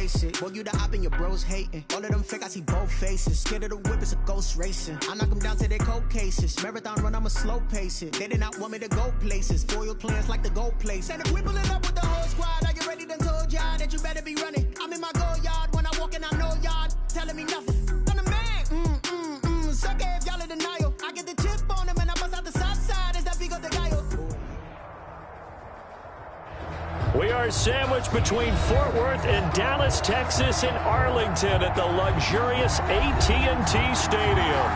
basic. Boy, you the op and your bros hating. All of them fake, I see both faces. Scared of the whip, it's a ghost racing. I knock them down to their cold cases. Marathon run, I'ma slow pace it. They did not want me to go places. Foil plans like the gold place. And if we pulling up with the whole squad, are you ready? Done told y'all that you better be running. I'm in my go yard. When I walk in, I know y'all telling me nothing. I'm the man. Sucker if y'all in denial. I get the chip on them and I bust out the south side. Is that Vigo de Gallo? We are sandwiched between Fort Worth and Dallas, Texas, and Arlington at the luxurious AT&T Stadium.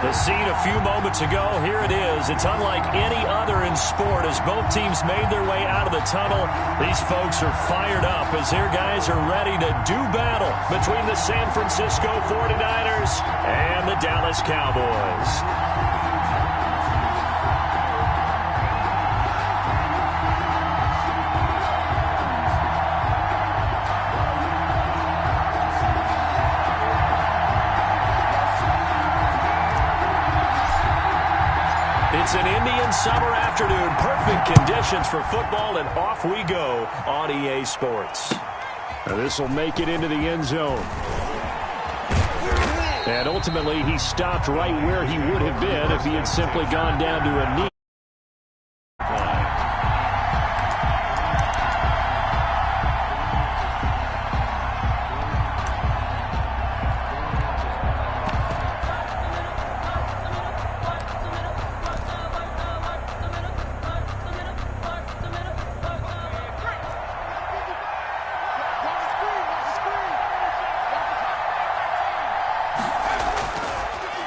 The scene a few moments ago, here it is. It's unlike any other in sport as both teams made their way out of the tunnel. These folks are fired up as their guys are ready to do battle between the San Francisco 49ers and the Dallas Cowboys. It's an Indian summer afternoon. Perfect conditions for football, and off we go on EA Sports. This will make it into the end zone. And ultimately, he stopped right where he would have been if he had simply gone down to a knee.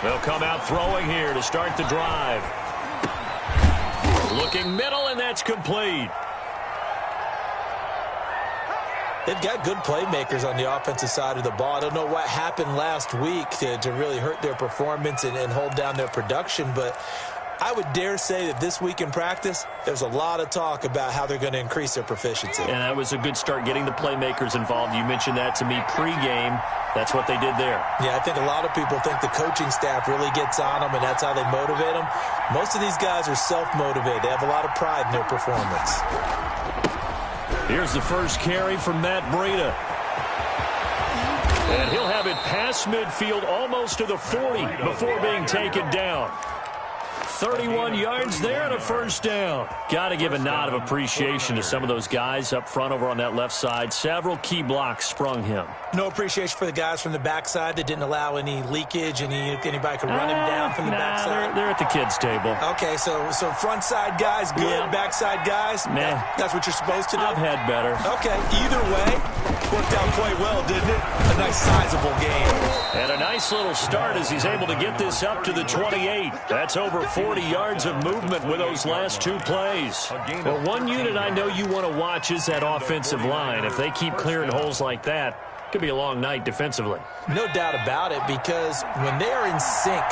They'll come out throwing here to start the drive. Looking middle, and that's complete. They've got good playmakers on the offensive side of the ball. I don't know what happened last week to really hurt their performance and hold down their production, but I would dare say that this week in practice, there's a lot of talk about how they're going to increase their proficiency. And that was a good start, getting the playmakers involved. You mentioned that to me pregame. That's what they did there. Yeah, I think a lot of people think the coaching staff really gets on them, and that's how they motivate them. Most of these guys are self-motivated. They have a lot of pride in their performance. Here's the first carry from Matt Breida. And he'll have it past midfield almost to the 40 before being taken down. 31 yards there and a first down. Got to give a nod of appreciation to some of those guys up front over on that left side. Several key blocks sprung him. No appreciation for the guys from the backside that didn't allow any leakage, anybody could run him down from the backside. They're at the kids' table. Okay, so front side guys good, yeah. Backside guys, nah. That's what you're supposed to do? I've had better. Okay, either way, worked out quite well, didn't it? A nice sizable game. And a nice little start as he's able to get this up to the 28. That's over 40 yards of movement with those last two plays. Well, one unit I know you want to watch is that offensive line. If they keep clearing holes like that, it could be a long night defensively. No doubt about it, because when they are in sync,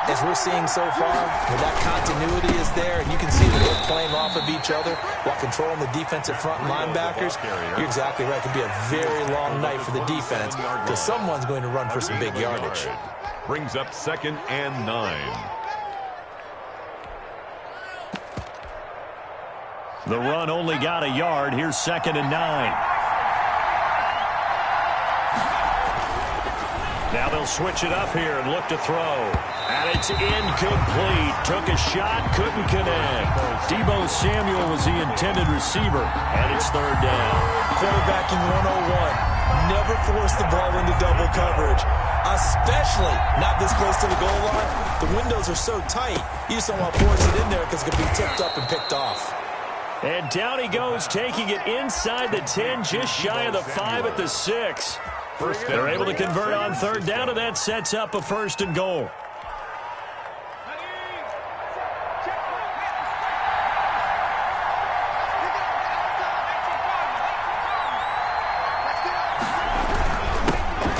as we're seeing so far, when that continuity is there, and you can see that they're playing off of each other while controlling the defensive front linebackers, you're exactly right. It could be a very long night for the defense because someone's going to run for some big yardage. Brings up 2nd and 9. The run only got a yard. Here's 2nd and 9. Now they'll switch it up here and look to throw. And it's incomplete. Took a shot, couldn't connect. Deebo Samuel was the intended receiver, and it's 3rd down. Quarterbacking 101. Never force the ball into double coverage, especially not this close to the goal line. The windows are so tight, you just don't want to force it in there because it could be tipped up and picked off. And down he goes, taking it inside the 10, just shy of the 5 at the 6. They're able to convert on 3rd down, and that sets up a 1st and goal.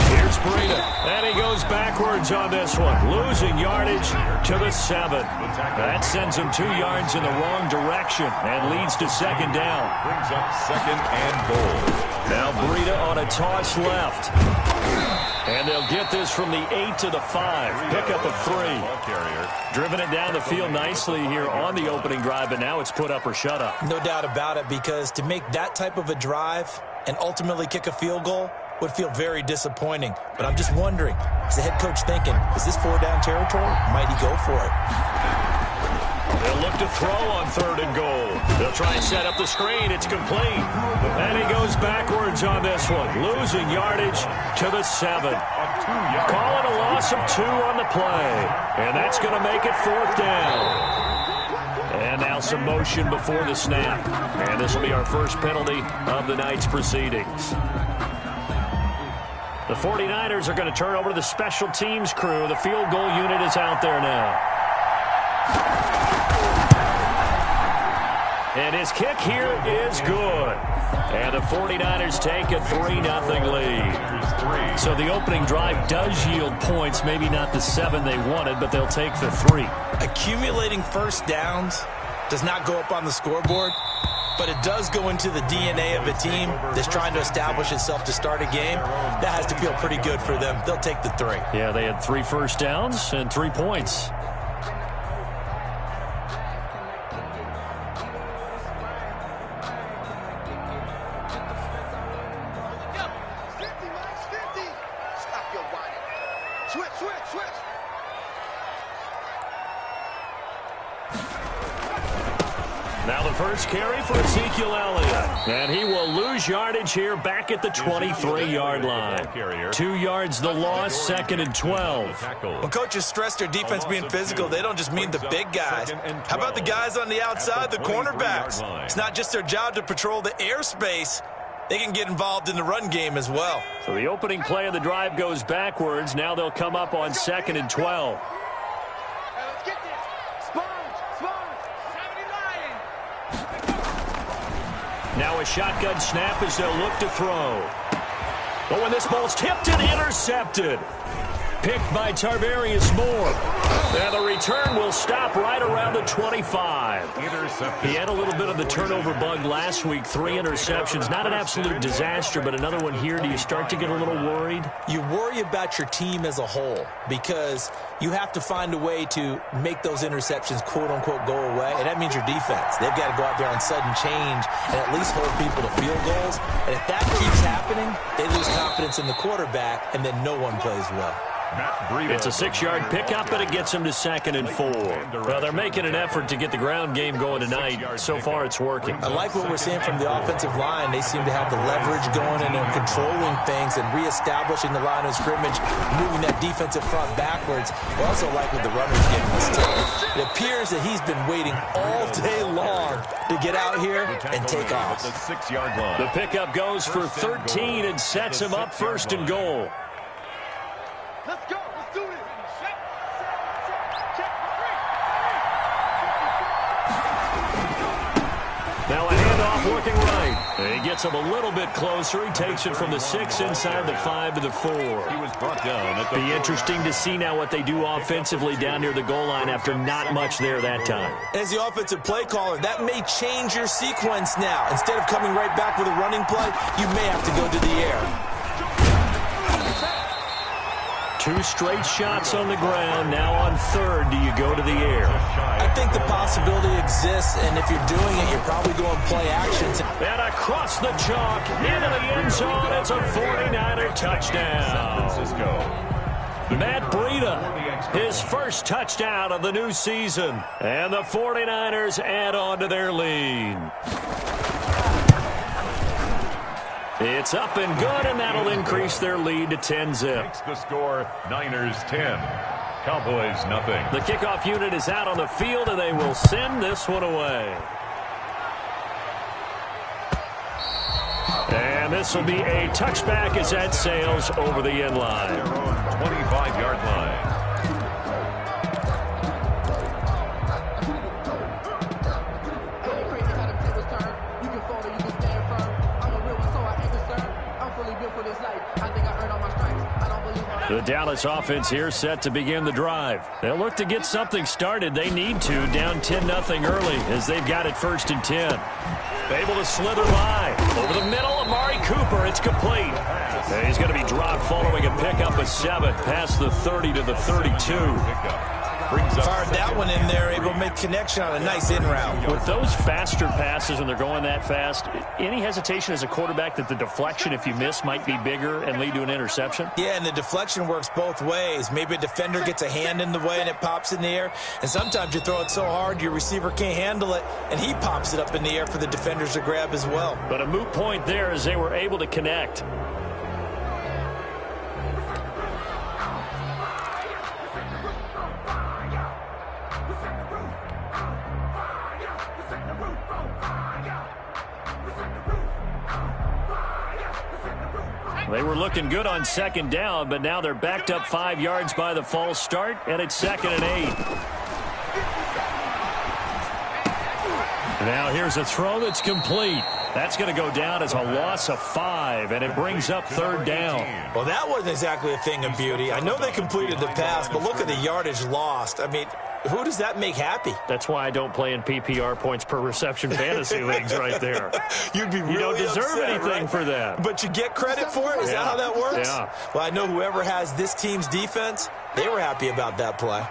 Here's Breida, and he goes backwards on this one, losing yardage to the 7. That sends him 2 yards in the wrong direction and leads to 2nd down. Brings up 2nd and goal. Now Breida on a toss left. And they'll get this from the 8 to the 5. Pick up a 3. Driven it down the field nicely here on the opening drive, but now it's put up or shut up. No doubt about it, because to make that type of a drive and ultimately kick a field goal, would feel very disappointing. But I'm just wondering, is the head coach thinking, is this 4-down territory? Might he go for it? They'll look to throw on 3rd and goal. They'll try and set up the screen. It's complete. And he goes backwards on this one, losing yardage to the 7. Calling a loss of 2 on the play. And that's going to make it 4th down. And now some motion before the snap. And this will be our first penalty of the night's proceedings. The 49ers are going to turn over to the special teams crew. The field goal unit is out there now. And his kick here is good. And the 49ers take a 3-0 lead. So the opening drive does yield points. Maybe not the 7 they wanted, but they'll take the 3. Accumulating first downs does not go up on the scoreboard, but it does go into the DNA of a team that's trying to establish itself to start a game. That has to feel pretty good for them. They'll take the 3. Yeah, they had 3 first downs and 3 points. Now the first carry for Ezekiel Elliott. And he will lose yardage here back at the 23-yard line. 2 yards the loss, 2nd and 12. When coaches stress their defense being physical, they don't just mean the big guys. How about the guys on the outside, the cornerbacks? It's not just their job to patrol the airspace. They can get involved in the run game as well. So the opening play of the drive goes backwards. Now they'll come up on 2nd and 12. Now a shotgun snap as they'll look to throw. But when this ball's tipped and intercepted. Picked by Tarvarius Moore. And the return will stop right around the 25. He had a little bit of the turnover bug last week. 3 interceptions. Not an absolute disaster, but another one here. Do you start to get a little worried? You worry about your team as a whole because you have to find a way to make those interceptions, quote-unquote, go away. And that means your defense. They've got to go out there on sudden change and at least hold people to field goals. And if that keeps happening, they lose confidence in the quarterback, and then no one plays well. It's a 6-yard pickup, but it gets them to 2nd and 4. Well, they're making an effort to get the ground game going tonight. So far, it's working. I like what we're seeing from the offensive line. They seem to have the leverage going, and they're controlling things and reestablishing the line of scrimmage, moving that defensive front backwards. I also like what the runner's getting this tip. It appears that he's been waiting all day long to get out here and take off. The pickup goes for 13 and sets him up 1st and goal. Let's go. Let's do it. Now a handoff working right. And he gets him a little bit closer. He takes it from the 6 inside the 5 to the 4. He was brought down at the Be interesting to see now what they do offensively down near the goal line after not much there that time. As the offensive play caller, that may change your sequence now. Instead of coming right back with a running play, you may have to go to the air. 2 straight shots on the ground. Now on 3rd, do you go to the air? I think the possibility exists, and if you're doing it, you're probably going play actions. And across the chalk, into the end zone, it's a 49er touchdown. San Francisco. Matt Breida, his first touchdown of the new season. And the 49ers add on to their lead. It's up and good, and that'll increase their lead to 10-zip. Makes the score Niners 10, Cowboys nothing. The kickoff unit is out on the field, and they will send this one away. And this will be a touchback as that sails over the end line. 25-yard line. The Dallas offense here set to begin the drive. They'll look to get something started. They need to, down 10-0 early as they've got it 1st and 10. Able to slither by. Over the middle, Amari Cooper. It's complete. And he's going to be dropped following a pickup of 7 past the 30 to the 32. Fired that one in there, able to make connection on a nice in route. With those faster passes when they're going that fast, any hesitation as a quarterback that the deflection, if you miss, might be bigger and lead to an interception? Yeah, and the deflection works both ways. Maybe a defender gets a hand in the way and it pops in the air, and sometimes you throw it so hard your receiver can't handle it, and he pops it up in the air for the defenders to grab as well. But a moot point there as they were able to connect. They were looking good on second down, but now they're backed up 5 yards by the false start, and it's 2nd and 8. Now here's a throw that's complete. That's going to go down as a loss of 5, and it brings up 3rd down. Well, that wasn't exactly a thing of beauty. I know they completed the pass, but look at the yardage lost. I mean, who does that make happy? That's why I don't play in PPR points per reception fantasy leagues right there. You'd be really You don't deserve upset, anything right? for that. But you get credit for it? Is that how that works? Yeah. Well, I know whoever has this team's defense, they were happy about that play.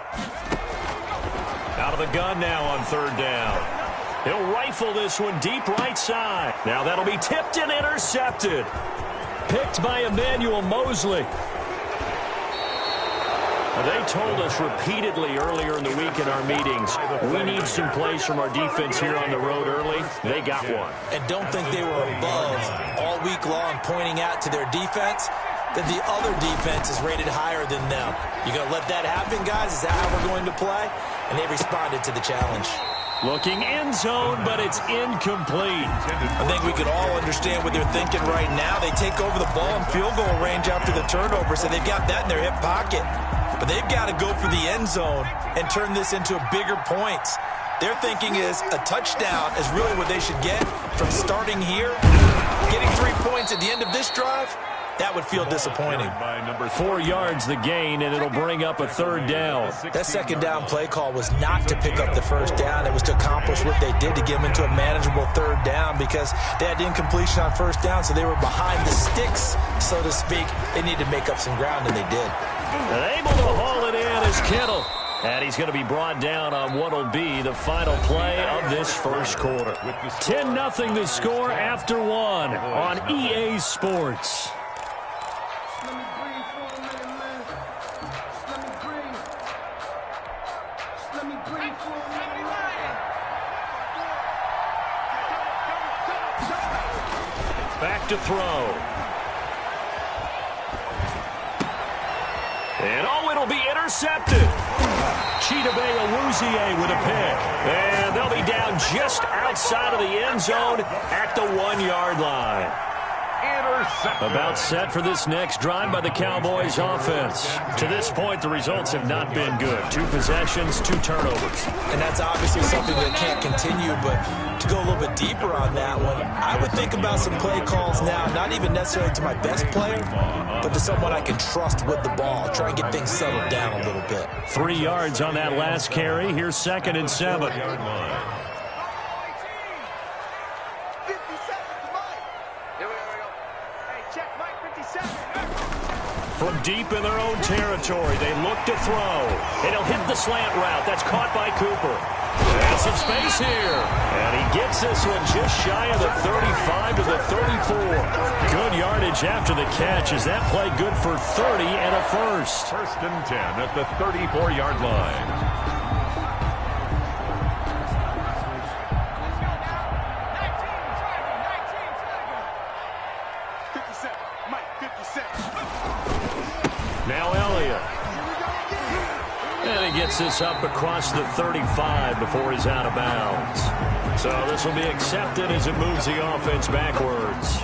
Out of the gun now on 3rd down. He'll rifle this one deep right side. Now that'll be tipped and intercepted. Picked by Emmanuel Mosley. They told us repeatedly earlier in the week in our meetings, we need some plays from our defense here on the road early. They got one. And don't think they were above all week long pointing out to their defense that the other defense is rated higher than them. You going to let that happen, guys? Is that how we're going to play? And they responded to the challenge. Looking end zone, but it's incomplete. I think we can all understand what they're thinking right now. They take over the ball in field goal range after the turnover, so they've got that in their hip pocket. But they've got to go for the end zone and turn this into bigger points. Their thinking is a touchdown is really what they should get from starting here. Getting 3 points at the end of this drive, that would feel disappointing. 4 yards the gain, and it'll bring up a 3rd down. That 2nd down play call was not to pick up the 1st down. It was to accomplish what they did to get them into a manageable 3rd down because they had incompletion on 1st down, so they were behind the sticks, so to speak. They needed to make up some ground, and they did. And able to haul it in is Kittle. And he's going to be brought down on what will be the final play of this first quarter. 10-0 the score after 1 on EA Sports. Back to throw. And it'll be intercepted. Chidobe Awuzie with a pick. And they'll be down just outside of the end zone at the 1-yard line. About set for this next drive by the Cowboys offense. To this point, the results have not been good. 2 possessions, 2 turnovers. And that's obviously something that can't continue, but to go a little bit deeper on that one, I would think about some play calls now, not even necessarily to my best player, but to someone I can trust with the ball. Try and get things settled down a little bit. 3 yards on that last carry. Here's 2nd and 7. From deep in their own territory, they look to throw. And he'll hit the slant route. That's caught by Cooper. Has some space here. And he gets this one just shy of the 35 to the 34. Good yardage after the catch. Is that play good for 30 and a first? 1st and 10 at the 34-yard line. Now Elliott. And he gets this up across the 35 before he's out of bounds. So this will be accepted as it moves the offense backwards.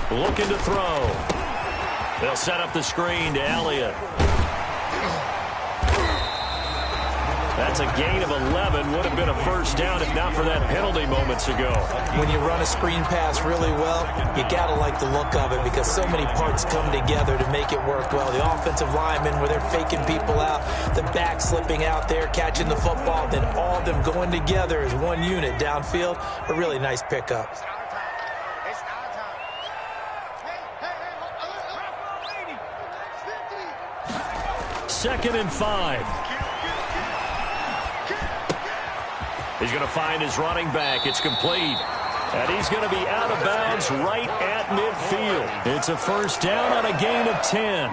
Looking to throw. They'll set up the screen to Elliott. That's a gain of 11. Would have been a first down if not for that penalty moments ago. When you run a screen pass really well, you got to like the look of it because so many parts come together to make it work well. The offensive linemen, where they're faking people out, the back slipping out there, catching the football, then all of them going together as one unit downfield. A really nice pickup. Second and 5. He's going to find his running back. It's complete. And he's going to be out of bounds right at midfield. It's a first down on a gain of 10.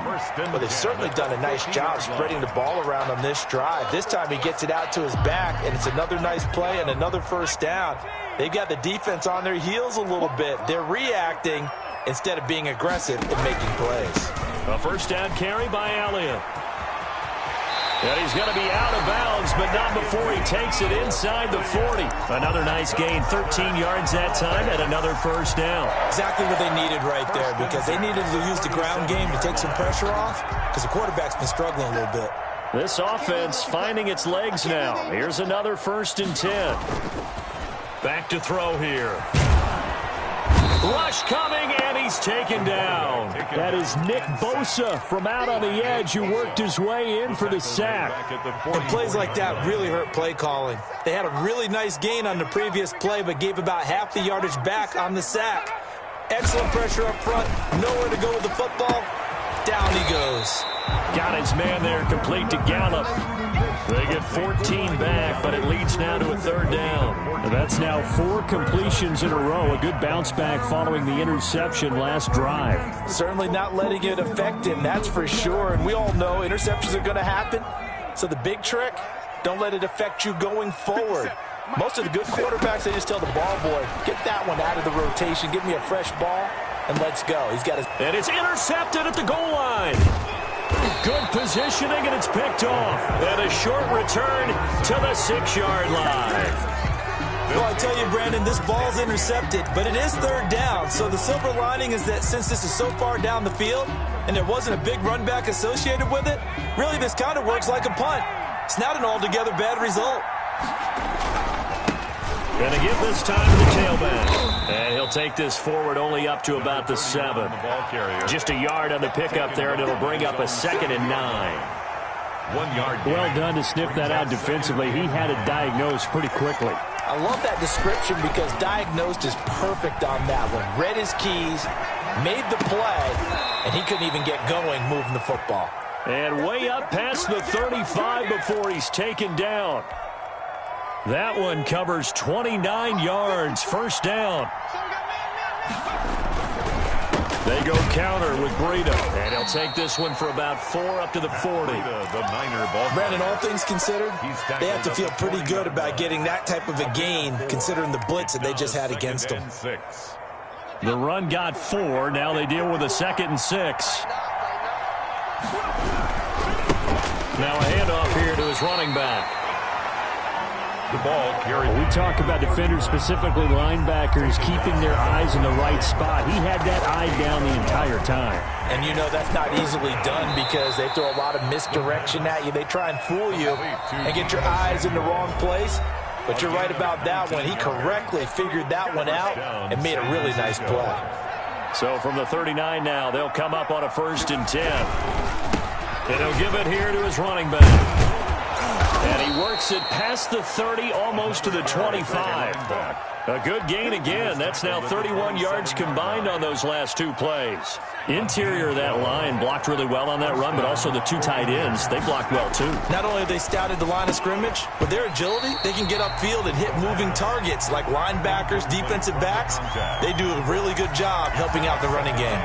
Well, they've certainly done a nice job spreading the ball around on this drive. This time he gets it out to his back, and it's another nice play and another first down. They've got the defense on their heels a little bit. They're reacting instead of being aggressive and making plays. A first down carry by Elliott. And he's going to be out of bounds, but not before he takes it inside the 40. Another nice gain, 13 yards that time, and another first down. Exactly what they needed right there, because they needed to use the ground game to take some pressure off, because the quarterback's been struggling a little bit. This offense finding its legs now. Here's another 1st and 10. Back to throw here. Rush coming, and he's taken down. That is Nick Bosa from out on the edge who worked his way in for the sack. And plays like that really hurt play calling. They had a really nice gain on the previous play, but gave about half the yardage back on the sack. Excellent pressure up front. Nowhere to go with the football. Down he goes. Got his man there, complete to Gallup. They get 14 back, but it leads now to a 3rd down. And that's now 4 completions in a row. A good bounce back following the interception last drive. Certainly not letting it affect him, that's for sure. And we all know interceptions are going to happen. So the big trick, don't let it affect you going forward. Most of the good quarterbacks, they just tell the ball boy, get that one out of the rotation, give me a fresh ball, and let's go. He's got his... And it's intercepted at the goal line. Good positioning, and it's picked off. And a short return to the 6-yard line. Well, I tell you, Brandon, this ball's intercepted, but it is 3rd down. So the silver lining is that since this is so far down the field and there wasn't a big run back associated with it, really this kind of works like a punt. It's not an altogether bad result. Gonna give this time to the tailback. And he'll take this forward only up to about the 7. Just a yard on the pickup there, and it'll bring up a 2nd and 9. 1 yard. Well done to sniff that out defensively. He had it diagnosed pretty quickly. I love that description because diagnosed is perfect on that one. Read his keys, made the play, and he couldn't even get going moving the football. And way up past the 35 before he's taken down. That one covers 29 yards. First down. They go counter with Breida. And he'll take this one for about 4 up to the 40. Brandon, all things considered, they have to feel pretty good about getting that type of a gain considering the blitz that they just had against them. The run got 4. Now they deal with a 2nd and 6. Now a handoff here to his running back. The ball carried. We talk about defenders, specifically linebackers, keeping their eyes in the right spot. He had that eye down the entire time. And you know that's not easily done because they throw a lot of misdirection at you. They try and fool you and get your eyes in the wrong place. But you're right about that one. He correctly figured that one out and made a really nice play. So from the 39 now, they'll come up on a 1st and 10. And he'll give it here to his running back. And he works it past the 30, almost to the 25. A good gain again. That's now 31 yards combined on those last 2 plays. Interior of that line blocked really well on that run, but also the 2 tight ends, they blocked well too. Not only have they scouted the line of scrimmage, with their agility, they can get upfield and hit moving targets like linebackers, defensive backs. They do a really good job helping out the running game.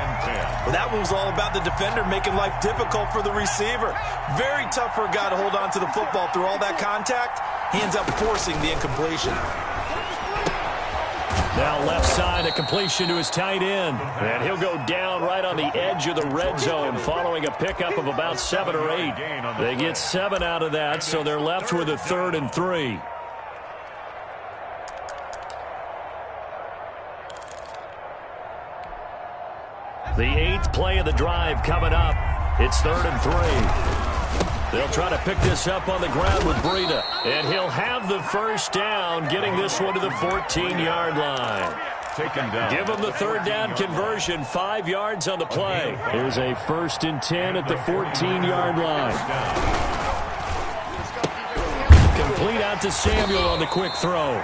Well, that one was all about the defender making life difficult for the receiver. Very tough for a guy to hold on to the football through all that contact. He ends up forcing the incompletion. Now left side, a completion to his tight end. And he'll go down right on the edge of the red zone following a pickup of about 7 or 8. They get 7 out of that, so they're left with a 3rd and 3. The 8th play of the drive coming up. It's 3rd and 3. They'll try to pick this up on the ground with Breida. And he'll have the first down, getting this one to the 14-yard line. Taken down. Give them the third down conversion, 5 yards on the play. Here's a 1st and 10 at the 14-yard line. Complete out to Samuel on the quick throw.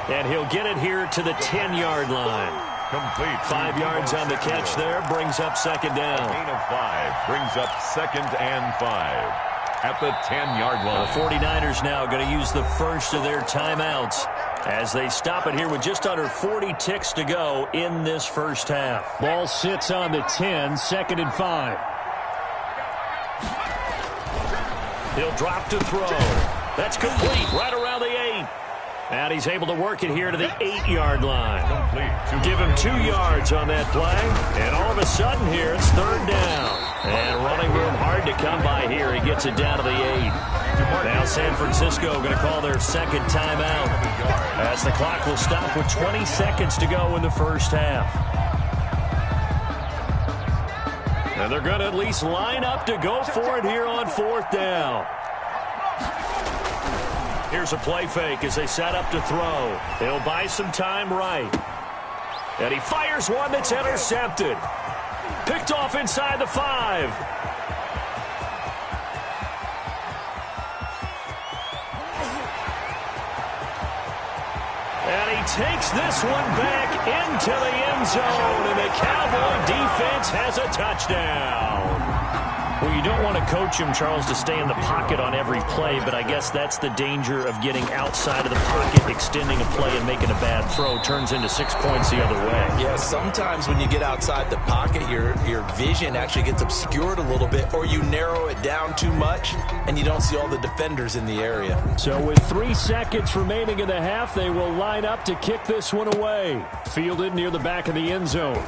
And he'll get it here to the 10-yard line. Complete. 5 yards on the catch there, brings up 2nd down. Gain of 5 brings up 2nd and 5 at the 10-yard line. The 49ers now going to use the first of their timeouts as they stop it here with just under 40 ticks to go in this first half. Ball sits on the 10, 2nd and 5. He'll drop to throw. That's complete right around the 8. And he's able to work it here to the 8-yard line. Give him 2 yards on that play. And all of a sudden here, it's 3rd down. And running room hard to come by here. He gets it down to the 8. Now San Francisco going to call their 2nd timeout as the clock will stop with 20 seconds to go in the first half. And they're going to at least line up to go for it here on 4th down. Here's a play fake as they set up to throw. They'll buy some time right. And he fires one that's intercepted. Picked off inside the 5. And he takes this one back into the end zone. And the Cowboy defense has a touchdown. Well, you don't want to coach him, Charles, to stay in the pocket on every play, but I guess that's the danger of getting outside of the pocket, extending a play and making a bad throw. Turns into 6 points the other way. Yeah, sometimes when you get outside the pocket, your vision actually gets obscured a little bit, or you narrow it down too much, and you don't see all the defenders in the area. So with 3 seconds remaining in the half, they will line up to kick this one away. Fielded near the back of the end zone.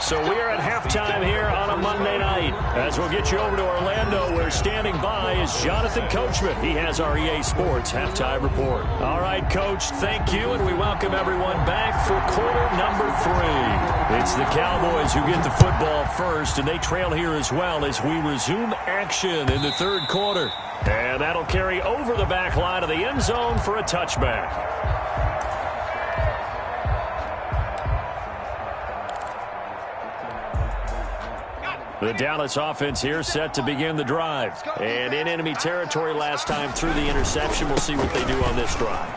So we are at halftime here on a Monday night. As we'll get you over to Orlando, where standing by is Jonathan Coachman. He has our EA Sports halftime report. All right, Coach, thank you, and we welcome everyone back for quarter number 3. It's the Cowboys who get the football first, and they trail here as well as we resume action in the 3rd quarter. And that'll carry over the back line of the end zone for a touchback. The Dallas offense here set to begin the drive. And in enemy territory last time through the interception. We'll see what they do on this drive.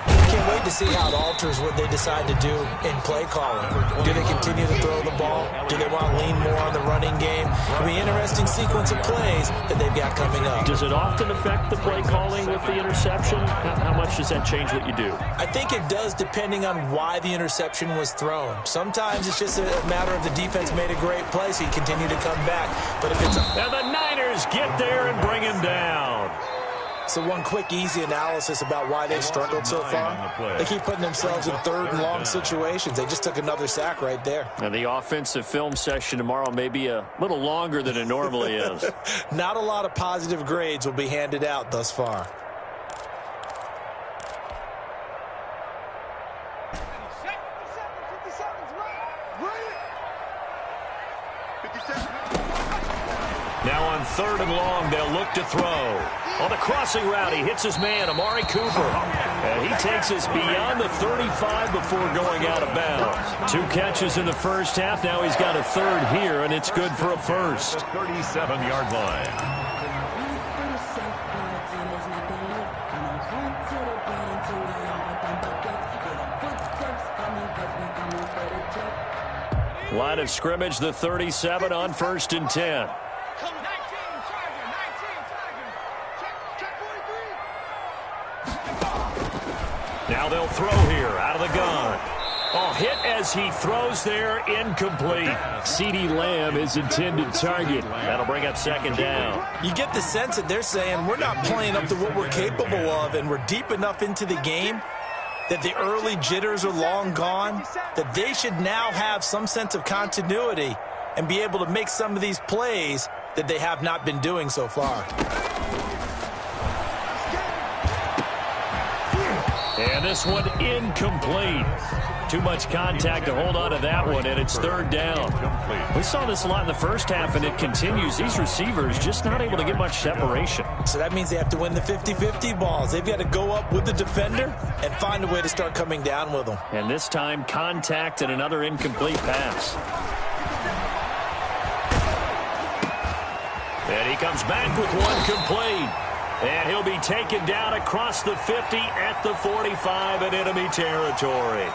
Can't wait to see how it alters what they decide to do in play calling. Do they continue to throw the ball? Do they want to lean more on the running game? It'll be an interesting sequence of plays that they've got coming up. Does it often affect the play calling with the interception? How much does that change what you do? I think it does, depending on why the interception was thrown. Sometimes it's just a matter of the defense made a great play, so you continue to come back. But if it's and the Niners get there and bring him down. So one quick, easy analysis about why they struggled so far. They keep putting themselves in 3rd and long situations. They just took another sack right there. And the offensive film session tomorrow may be a little longer than it normally is. Not a lot of positive grades will be handed out thus far. Now on 3rd and long, they'll look to throw. On the crossing route, he hits his man, Amari Cooper. And he takes us beyond the 35 before going out of bounds. 2 catches in the first half. Now he's got a 3rd here, and it's good for a first. 37-yard line. Line of scrimmage, the 37 on 1st and 10. Now they'll throw here out of the gun. Oh, hit as he throws there, incomplete. CeeDee Lamb is intended target. That'll bring up 2nd down. You get the sense that they're saying we're not playing up to what we're capable of, and we're deep enough into the game that the early jitters are long gone, that they should now have some sense of continuity and be able to make some of these plays that they have not been doing so far. And this one incomplete. too much contact to hold on to that one, and it's third down. We saw this a lot in the first half, and it continues. These receivers just not able to get much separation. So that means they have to win the 50-50 balls. They've got to go up with the defender and find a way to start coming down with them. And this time, contact and another incomplete pass. And he comes back with one complete. And he'll be taken down across the 50 at the 45 in enemy territory.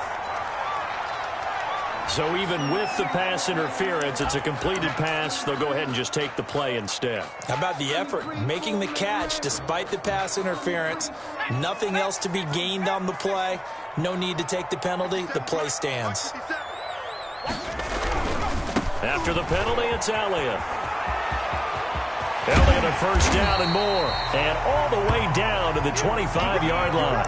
So even with the pass interference, it's a completed pass. They'll go ahead and just take the play instead. How about the effort? Making the catch despite the pass interference. Nothing else to be gained on the play. No need to take the penalty. The play stands. After the penalty, it's Elliott. Elliott a first down and more. And all the way down to the 25-yard line.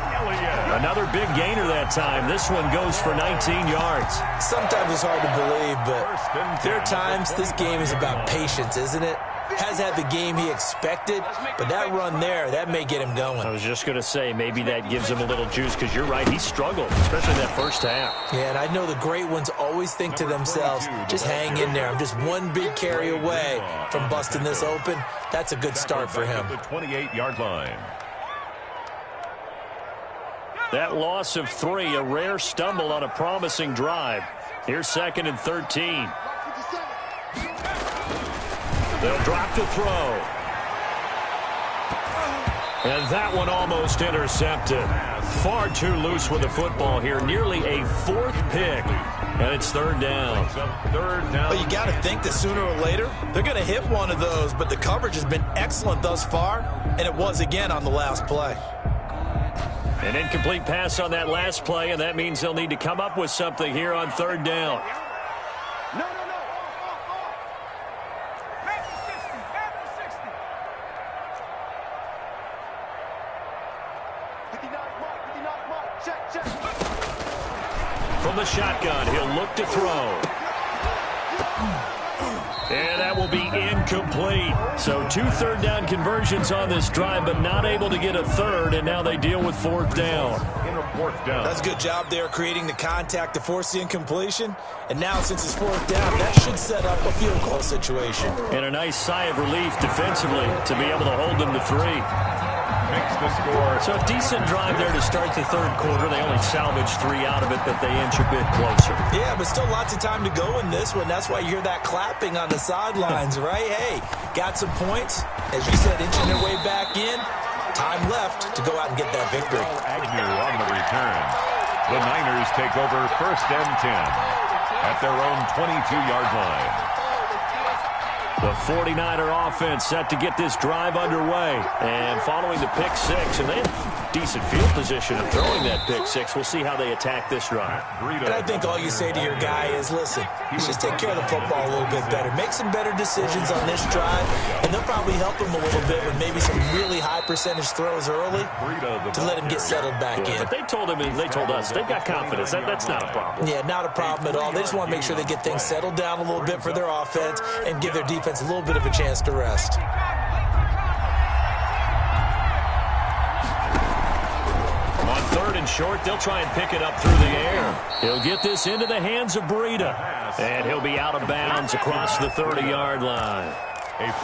Another big gainer that time. This one goes for 19 yards. Sometimes it's hard to believe, but there are times this game is about patience, isn't it? Has had the game he expected, but that run there, that may get him going. I was just going to say, maybe that gives him a little juice, because you're right, he struggled, especially that first half. Yeah, and I know the great ones always think to themselves, just hang in there. I'm just one big carry away from busting this open. That's a good start for him. The 28-yard line. That loss of 3, a rare stumble on a promising drive. Here's 2nd and 13. They'll drop to throw. And that one almost intercepted. Far too loose with the football here. Nearly a 4th pick. And it's third down. Well, you got to think that sooner or later, they're going to hit one of those. But the coverage has been excellent thus far. And it was again on the last play. An incomplete pass on that last play. And that means they'll need to come up with something here on third down. From the shotgun, he'll look to throw. And that will be incomplete. So 2 third down conversions on this drive, but not able to get a third, and now they deal with fourth down. That's a good job there creating the contact to force the incompletion. And now since it's fourth down, that should set up a field goal situation. And a nice sigh of relief defensively to be able to hold them to 3. Makes the score. So a decent drive there to start the third quarter. They only salvaged 3 out of it, but they inch a bit closer. Yeah, but still lots of time to go in this one. That's why you hear that clapping on the sidelines, right? Hey, got some points. As you said, inching their way back in. Time left to go out and get that victory. Agnew on the return. The Niners take over 1st and 10 at their own 22-yard line. The 49er offense set to get this drive underway. And following the pick 6, and they have decent field position of throwing that pick 6. We'll see how they attack this drive. And I think all you say to your guy is, listen, just take care of the football a little bit better. Make some better decisions on this drive, and they'll probably help him a little bit with maybe some really high percentage throws early to let him get settled back in. But they told him, and they told us, they've got confidence. That's not a problem. Yeah, not a problem at all. They just want to make sure they get things settled down a little bit for their offense and give their defense a little bit of a chance to rest. On 3rd and short, they'll try and pick it up through the air. He'll get this into the hands of Breida. And he'll be out of bounds across the 30-yard line.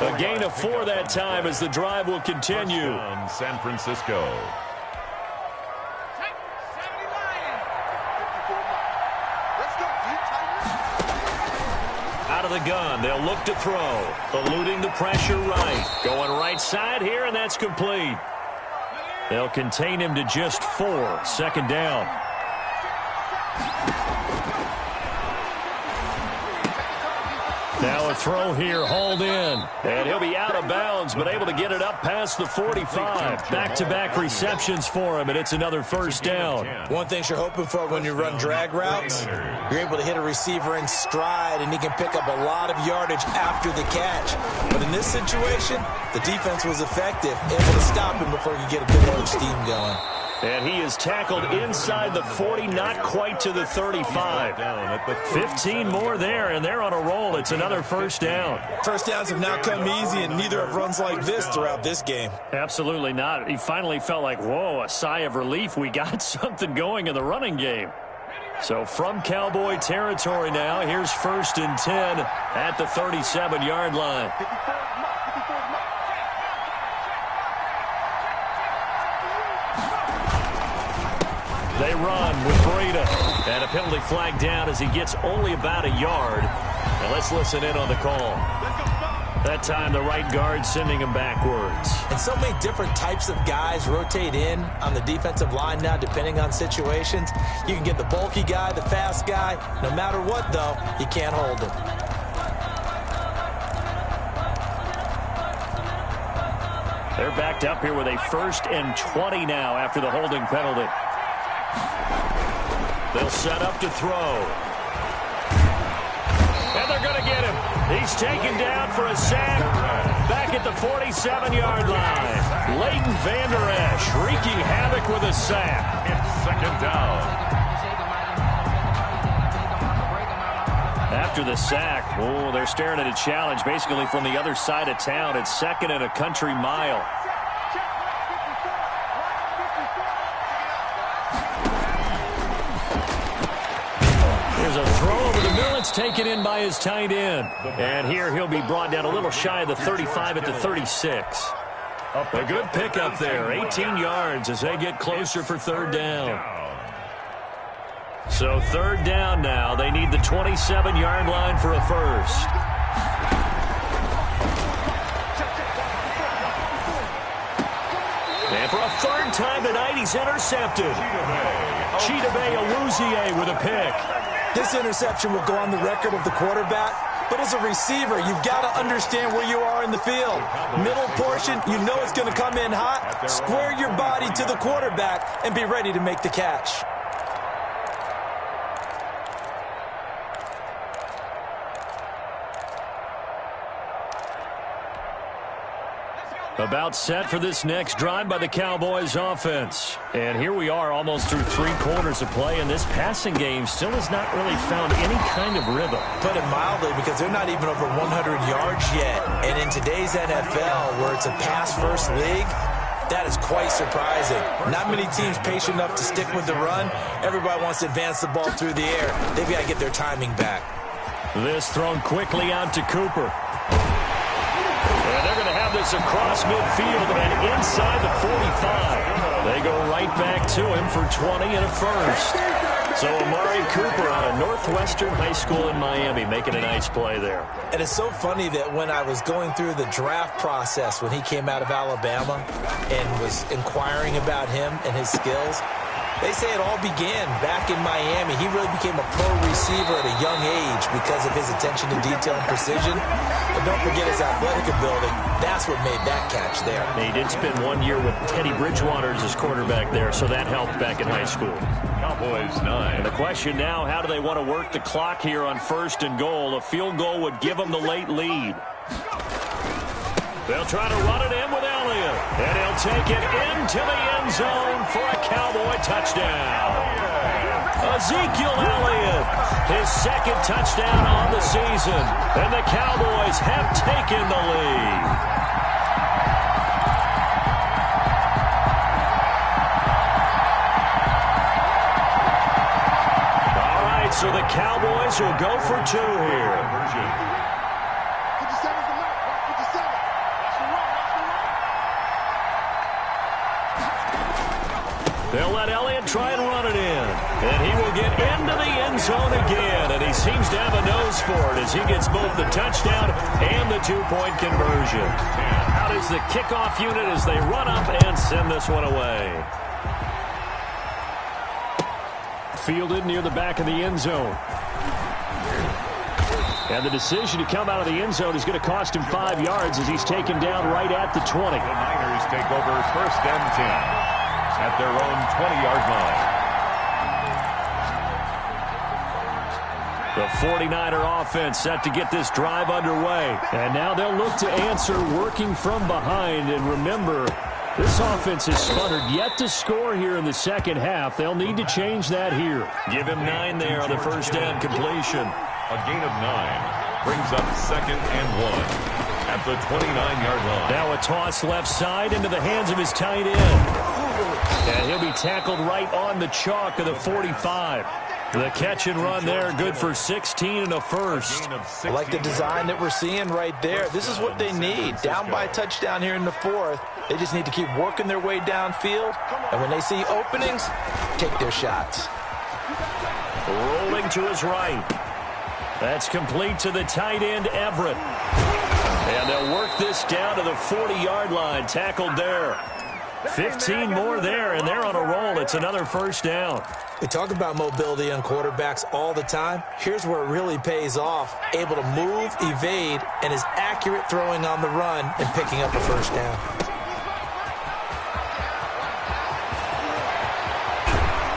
A gain of 4 that time as the drive will continue. San Francisco. Out of the gun, they'll look to throw. Eluding the pressure right. Going right side here, and that's complete. They'll contain him to just 4. 2nd down. Now a throw here, hauled in. And he'll be out of bounds, but able to get it up past the 45. Back-to-back receptions for him, and it's another first down. One thing you're hoping for when you run drag routes, you're able to hit a receiver in stride, and he can pick up a lot of yardage after the catch. But in this situation, the defense was effective, able to stop him before he could get a good large steam going. And he is tackled inside the 40, not quite to the 35. 15 more there, and they're on a roll. It's another first down. First downs have not come easy, and neither have runs like this throughout this game. Absolutely not. He finally felt like, whoa, a sigh of relief. We got something going in the running game. So from Cowboy territory now, here's 1st and 10 at the 37-yard line. They run with Breida. And a penalty flag down as he gets only about a yard. Now let's listen in on the call. That time the right guard sending him backwards. And so many different types of guys rotate in on the defensive line now depending on situations. You can get the bulky guy, the fast guy. No matter what, though, you can't hold him. They're backed up here with a 1st and 20 now after the holding penalty. They'll set up to throw. And they're going to get him. He's taken down for a sack back at the 47-yard line. Leighton Vander Esch wreaking havoc with a sack. It's 2nd down. After the sack, they're staring at a challenge basically from the other side of town. It's 2nd and a country mile. There's a throw over the middle. It's taken in by his tight end. And here he'll be brought down a little shy of the 35 at the 36. A good pickup there. 18 yards as they get closer for 3rd down. So 3rd down now. They need the 27-yard line for a first. And for a 3rd time tonight, he's intercepted. Chidobe Awuzie with a pick. This interception will go on the record of the quarterback, but as a receiver, you've got to understand where you are in the field. Middle portion, you know it's going to come in hot. Square your body to the quarterback and be ready to make the catch. About set for this next drive by the Cowboys offense. And here we are almost through 3 quarters of play, and this passing game still has not really found any kind of rhythm. Put it mildly, because they're not even over 100 yards yet. And in today's NFL, where it's a pass-first league, that is quite surprising. Not many teams patient enough to stick with the run. Everybody wants to advance the ball through the air. They've got to get their timing back. This thrown quickly out to Cooper. And they're going to have this across midfield and inside the 45. They go right back to him for 20 and a first. So Amari Cooper out of Northwestern High School in Miami making a nice play there. And it's so funny that when I was going through the draft process when he came out of Alabama and was inquiring about him and his skills, they say it all began back in Miami. He really became a pro receiver at a young age because of his attention to detail and precision. And don't forget his athletic ability. That's what made that catch there. He did spend 1 year with Teddy Bridgewater as his quarterback there, so that helped back in high school. Cowboys 9. And the question now, how do they want to work the clock here on 1st and goal? A field goal would give them the late lead. They'll try to run it in with Elliott. And he'll take it into the end zone for a Cowboy touchdown. Ezekiel Elliott, his 2nd touchdown on the season. And the Cowboys have taken the lead. All right, so the Cowboys will go for 2 here. They'll let Elliott try and run it in. And he will get into the end zone again. And he seems to have a nose for it as he gets both the touchdown and the 2-point conversion. Out is the kickoff unit as they run up and send this one away. Fielded near the back of the end zone. And the decision to come out of the end zone is going to cost him 5 yards as he's taken down right at the 20. The Niners take over 1st and 10. At their own 20-yard line. The 49er offense set to get this drive underway. And now they'll look to answer working from behind. And remember, this offense has sputtered yet to score here in the second half. They'll need to change that here. Give him 9 there on the first down completion. A gain of 9 brings up 2nd and 1 at the 29-yard line. Now a toss left side into the hands of his tight end. And he'll be tackled right on the chalk of the 45. The catch and run there, good for 16 and a first. I like the design that we're seeing right there. This is what they need. Down by a touchdown here in the fourth. They just need to keep working their way downfield. And when they see openings, take their shots. Rolling to his right. That's complete to the tight end, Everett. And they'll work this down to the 40-yard line. Tackled there. 15 more there, and they're on a roll. It's another first down. We talk about mobility on quarterbacks all the time. Here's where it really pays off. Able to move, evade, and is accurate throwing on the run and picking up a first down.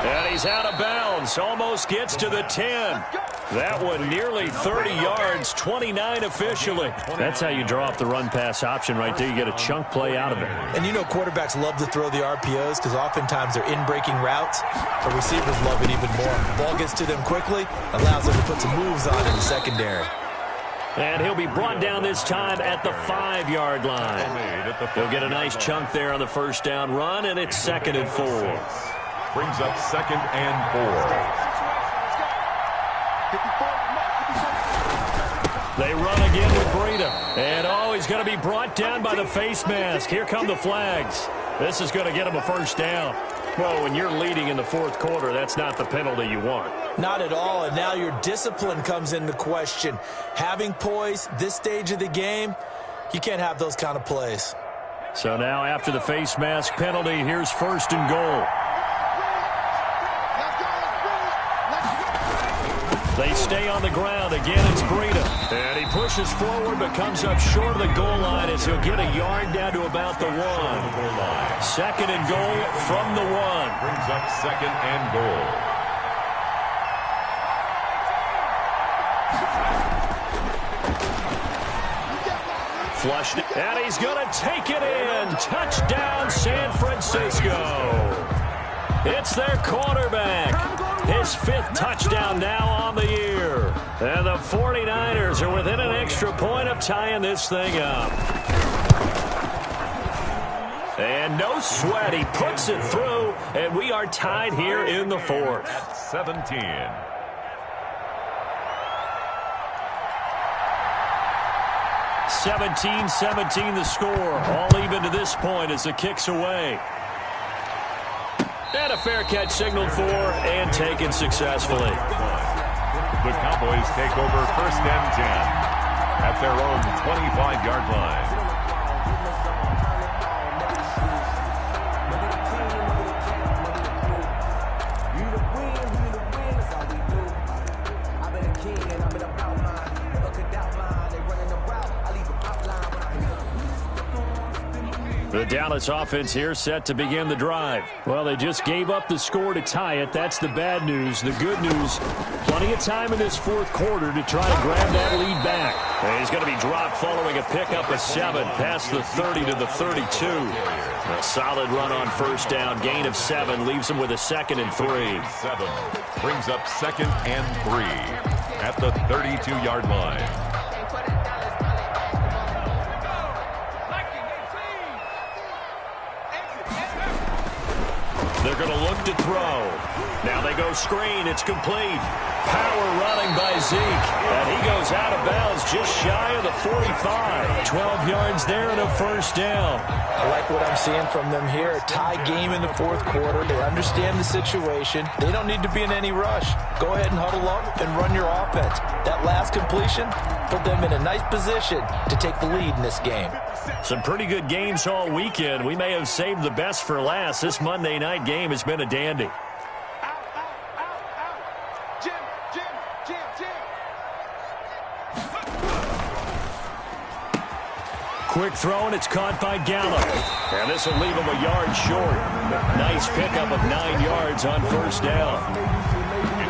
And he's out of bounds. Almost gets to the 10. That one nearly 30 yards, 29 officially. That's how you draw up the run-pass option right there. You get a chunk play out of it. And you know quarterbacks love to throw the RPOs because oftentimes they're in-breaking routes. But receivers love it even more. Ball gets to them quickly, allows them to put some moves on in the secondary. And he'll be brought down this time at the 5-yard line. He'll get a nice chunk there on the first down run, and it's 2nd and 4. Brings up 2nd and 4. They run again with Breida. And, he's going to be brought down by the face mask. Here come the flags. This is going to get him a first down. Well, when you're leading in the fourth quarter, that's not the penalty you want. Not at all, and now your discipline comes into question. Having poise this stage of the game, you can't have those kind of plays. So now after the face mask penalty, here's 1st and goal. They stay on the ground. Again, it's Breida. And he pushes forward but comes up short of the goal line as he'll get a yard down to about the 1. 2nd and goal from the 1. Brings up 2nd and goal. Flushed, and he's going to take it in. Touchdown, San Francisco. It's their quarterback. His 5th touchdown now on the year. And the 49ers are within an extra point of tying this thing up. And no sweat. He puts it through, and we are tied here in the 4th. At 17. (17-17) the score. All even to this point as the kick's away. And a fair catch signaled for and taken successfully. The Cowboys take over 1st and 10 at their own 25-yard line. The Dallas offense here set to begin the drive. Well, they just gave up the score to tie it. That's the bad news. The good news, plenty of time in this fourth quarter to try to grab that lead back. And he's going to be dropped following a pickup of 7 past the 30 to the 32. A solid run on first down. Gain of 7 leaves him with a 2nd and 3. 7 brings up 2nd and 3 at the 32-yard line. They're going to look to throw. Now they go screen. It's complete. Power running by Zeke. And he goes out of bounds just shy of the 45. 12 yards there and a first down. I like what I'm seeing from them here. A tie game in the fourth quarter. They understand the situation. They don't need to be in any rush. Go ahead and huddle up and run your offense. That last completion put them in a nice position to take the lead in this game. Some pretty good games all weekend. We may have saved the best for last. This Monday night game has been a dandy. Quick throw, and it's caught by Gallup. And this will leave him a yard short. Nice pickup of 9 yards on first down.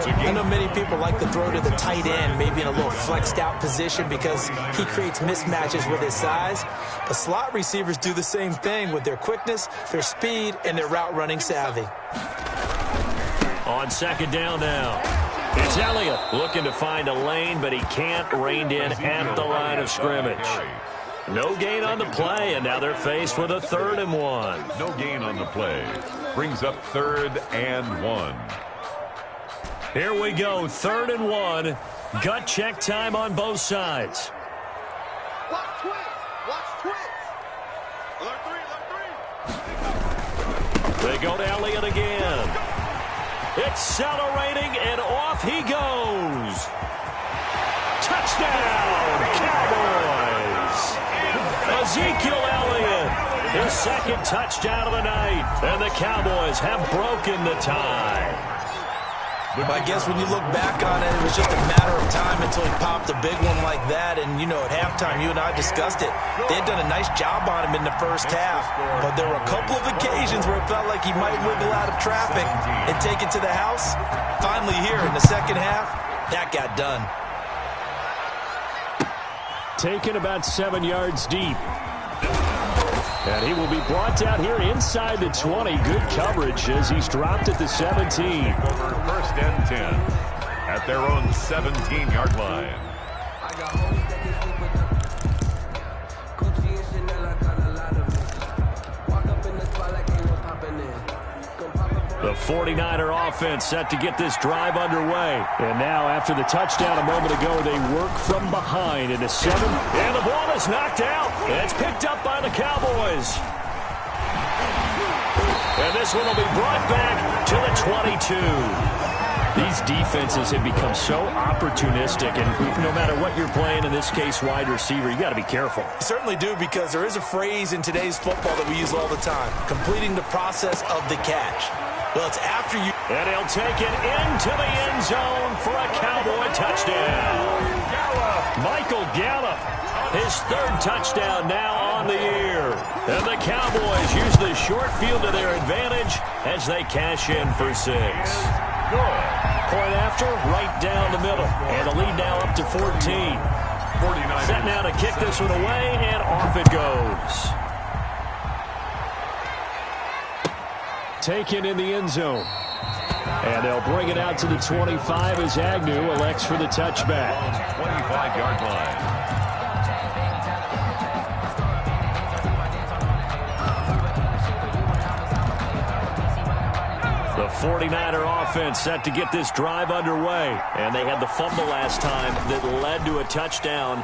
I know many people like to throw to the tight end, maybe in a little flexed out position because he creates mismatches with his size. But slot receivers do the same thing with their quickness, their speed, and their route running savvy. On second down now. It's Elliott looking to find a lane, but he can't. Reined in at the line of scrimmage. No gain on the play, and now they're faced with a 3rd and 1. No gain on the play. Brings up 3rd and 1. Here we go, 3rd and 1. Gut check time on both sides. Watch twins. Watch twins. Alert three. They go to Elliott again. Accelerating, and off he goes. Touchdown, Cowboys. Ezekiel Elliott, his 2nd touchdown of the night. And the Cowboys have broken the tie. But I guess when you look back on it, it was just a matter of time until he popped a big one like that. And, you know, at halftime, you and I discussed it. They had done a nice job on him in the first half. But there were a couple of occasions where it felt like he might wiggle out of traffic and take it to the house. Finally here in the second half, that got done. Taken about 7 yards deep. And he will be brought down here inside the 20. Good coverage as he's dropped at the 17. Over 1st and 10 at their own 17-yard line. The 49er offense set to get this drive underway. And now, after the touchdown a moment ago, they work from behind in the 7. And the ball is knocked out. And it's picked up by the Cowboys. And this one will be brought back to the 22. These defenses have become so opportunistic, and no matter what you're playing, in this case wide receiver, you got to be careful. You certainly do, because there is a phrase in today's football that we use all the time: completing the process of the catch. Well, it's after you. And he'll take it into the end zone for a Cowboy touchdown. Michael Gallup, his 3rd touchdown now on the year. And the Cowboys use the short field to their advantage as they cash in for 6. Good. Point after, right down the middle. And the lead now up to 14. 49ers. Set now to kick this one away, and off it goes. Taken in the end zone. And they'll bring it out to the 25 as Agnew elects for the touchback. 25-yard line. The 49er offense set to get this drive underway. And they had the fumble last time that led to a touchdown.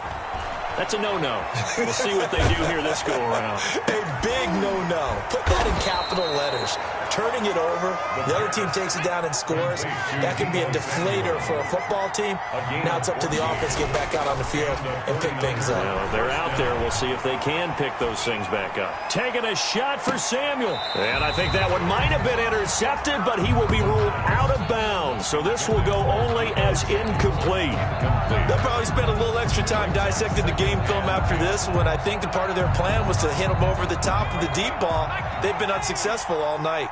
That's a no-no. We'll see what they do here this go-around. A big no-no. Put that in capital letters. Turning it over, the other team takes it down and scores. That can be a deflator for a football team. Now it's up to the offense to get back out on the field and pick things up. Well, they're out there. We'll see if they can pick those things back up. Taking a shot for Samuel. And I think that one might have been intercepted, but he will be ruled out of bounds. So this will go only as incomplete. They'll probably spend a little extra time dissecting the game film after this, when I think the part of their plan was to hit them over the top of the deep ball. They've been unsuccessful all night.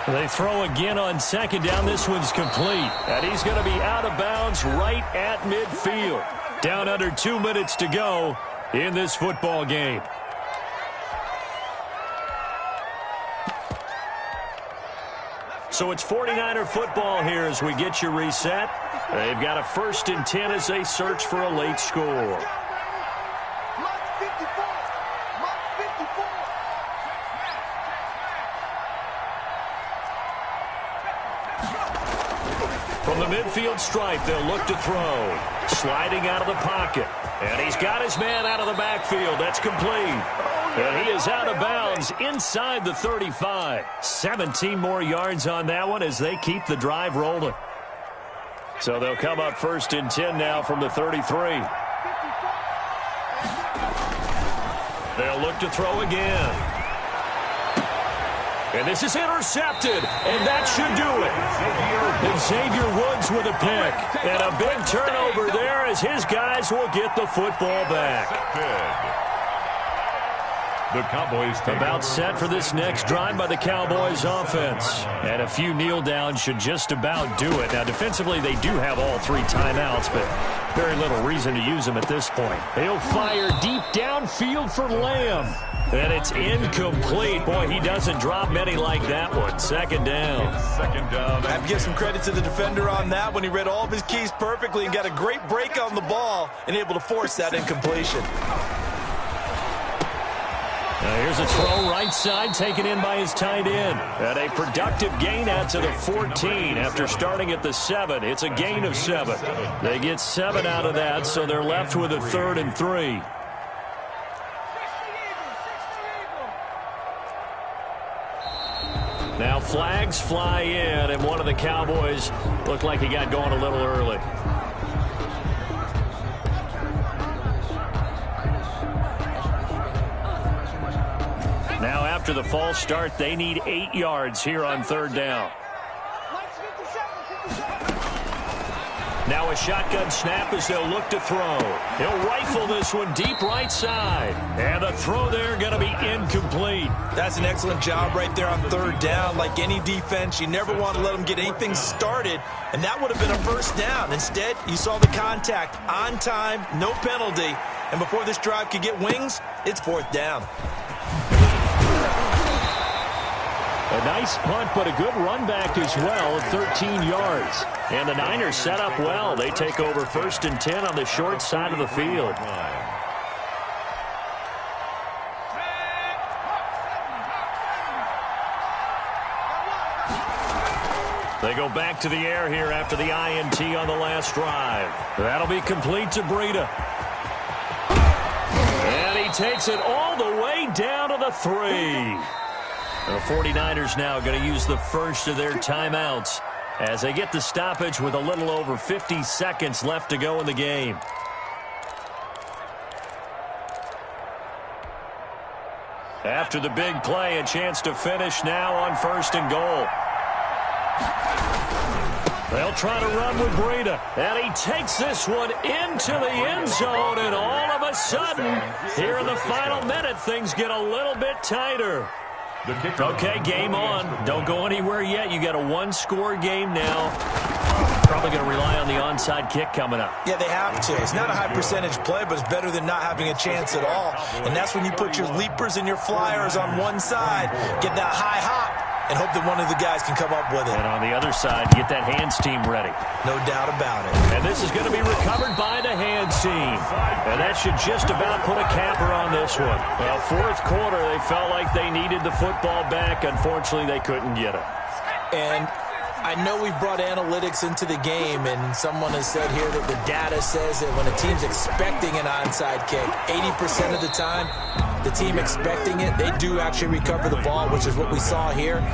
They throw again on 2nd down. This one's complete. And he's going to be out of bounds right at midfield. Down under 2 minutes to go in this football game. So it's 49er football here as we get you reset. They've got a 1st and 10 as they search for a late score. From the midfield stripe, they'll look to throw. Sliding out of the pocket. And he's got his man out of the backfield. That's complete. And he is out of bounds inside the 35. 17 more yards on that one as they keep the drive rolling. So they'll come up 1st and 10 now from the 33. They'll look to throw again. And this is intercepted, and that should do it. And Xavier Woods with a pick. And a big turnover there as his guys will get the football back. The Cowboys about set for this next drive by the Cowboys offense. And a few kneel downs should just about do it. Now, defensively, they do have all 3 timeouts, but very little reason to use them at this point. He'll fire deep downfield for Lamb. And it's incomplete. Boy, he doesn't drop many like that one. 2nd down. 2nd down. I have to give some credit to the defender on that when he read all of his keys perfectly and got a great break on the ball and able to force that incompletion. Now here's a throw right side taken in by his tight end. And a productive gain out to the 14 after starting at the 7. It's a gain of 7. They get 7 out of that, so they're left with a 3rd and 3. Now flags fly in, and one of the Cowboys looked like he got going a little early. Now after the false start, they need 8 yards here on 3rd down. Now a shotgun snap as they'll look to throw. He'll rifle this one deep right side. And the throw there going to be incomplete. That's an excellent job right there on 3rd down. Like any defense, you never want to let them get anything started. And that would have been a 1st down. Instead, you saw the contact on time, no penalty. And before this drive could get wings, it's 4th down. A nice punt, but a good run back as well, 13 yards. And the Niners set up well. They take over 1st and 10 on the short side of the field. They go back to the air here after the INT on the last drive. That'll be complete to Breida. And he takes it all the way down to the 3. The 49ers now going to use the first of their timeouts as they get the stoppage with a little over 50 seconds left to go in the game. After the big play, a chance to finish now on 1st and goal. They'll try to run with Breida, and he takes this one into the end zone, and all of a sudden, here in the final minute, things get a little bit tighter. Okay, game on. Don't go anywhere yet. You got a 1-score game now. Probably going to rely on the onside kick coming up. Yeah, they have to. It's not a high percentage play, but it's better than not having a chance at all. And that's when you put your leapers and your flyers on one side, get that high hop, and hope that one of the guys can come up with it. And on the other side, get that hands team ready. No doubt about it. And this is going to be recovered by the hands team. And that should just about put a capper on this one. Well, 4th quarter, they felt like they needed the football back. Unfortunately, they couldn't get it. And I know we've brought analytics into the game, and someone has said here that the data says that when a team's expecting an onside kick, 80% of the time, the team expecting it, they do actually recover the ball, which is what we saw here.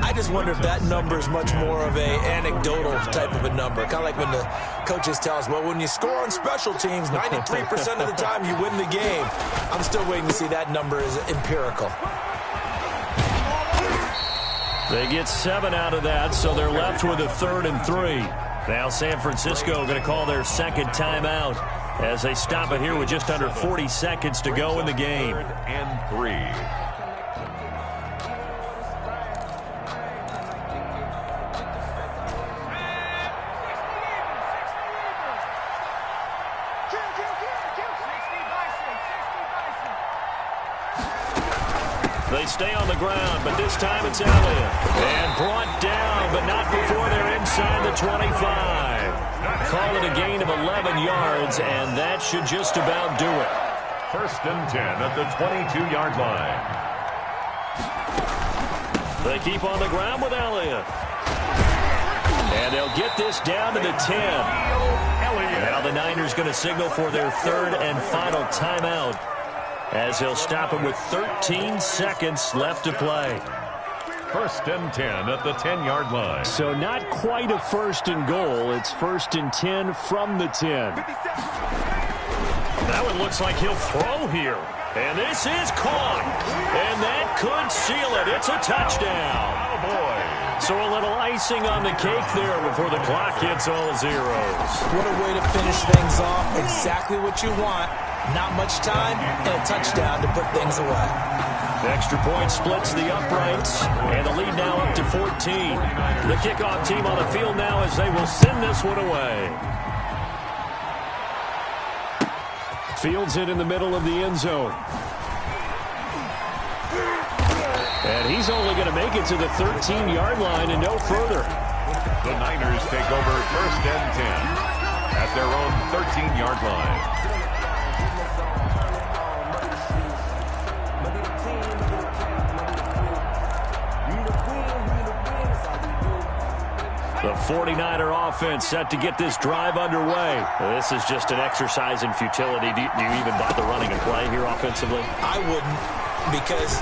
I just wonder if that number is much more of a anecdotal type of a number. Kind of like when the coaches tell us, well, when you score on special teams, 93% of the time you win the game. I'm still waiting to see that number is empirical. They get 7 out of that, so they're left with a 3rd and 3. Now San Francisco going to call their 2nd timeout as they stop it here with just under 40 seconds to go in the game. 3rd and 3. They stay on the ground, but this time it's Elliott. And brought down, but not before they're inside the 25. Call it a gain of 11 yards, and that should just about do it. 1st and 10 at the 22-yard line. They keep on the ground with Elliott. And they'll get this down to the 10. Now the Niners going to signal for their 3rd and final timeout, as he'll stop it with 13 seconds left to play. 1st and 10 at the 10-yard line. So not quite a 1st and goal. It's 1st and 10 from the 10. That one looks like he'll throw here. And this is caught. And that could seal it. It's a touchdown. Oh, boy. So a little icing on the cake there before the clock hits all zeros. What a way to finish things off. Exactly what you want. Not much time and a touchdown to put things away. The extra point splits the uprights, and the lead now up to 14. The kickoff team on the field now as they will send this one away. Fields it in the middle of the end zone. And he's only going to make it to the 13-yard line and no further. The Niners take over 1st and 10 at their own 13-yard line. 49er offense set to get this drive underway. This is just an exercise in futility. Do you even bother running a play here offensively? I wouldn't, because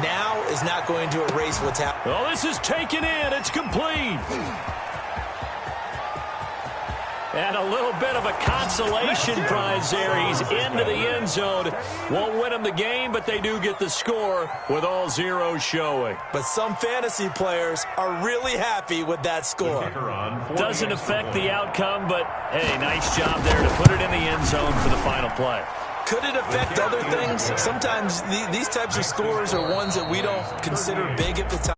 now is not going to erase what's happening. Oh, this is taken in. It's complete. And a little bit of a consolation prize there. He's into the end zone. Won't win him the game, but they do get the score with all zeros showing. But some fantasy players are really happy with that score. Doesn't affect the outcome, but, hey, nice job there to put it in the end zone for the final play. Could it affect other things? Sometimes these types of scores are ones that we don't consider big at the time.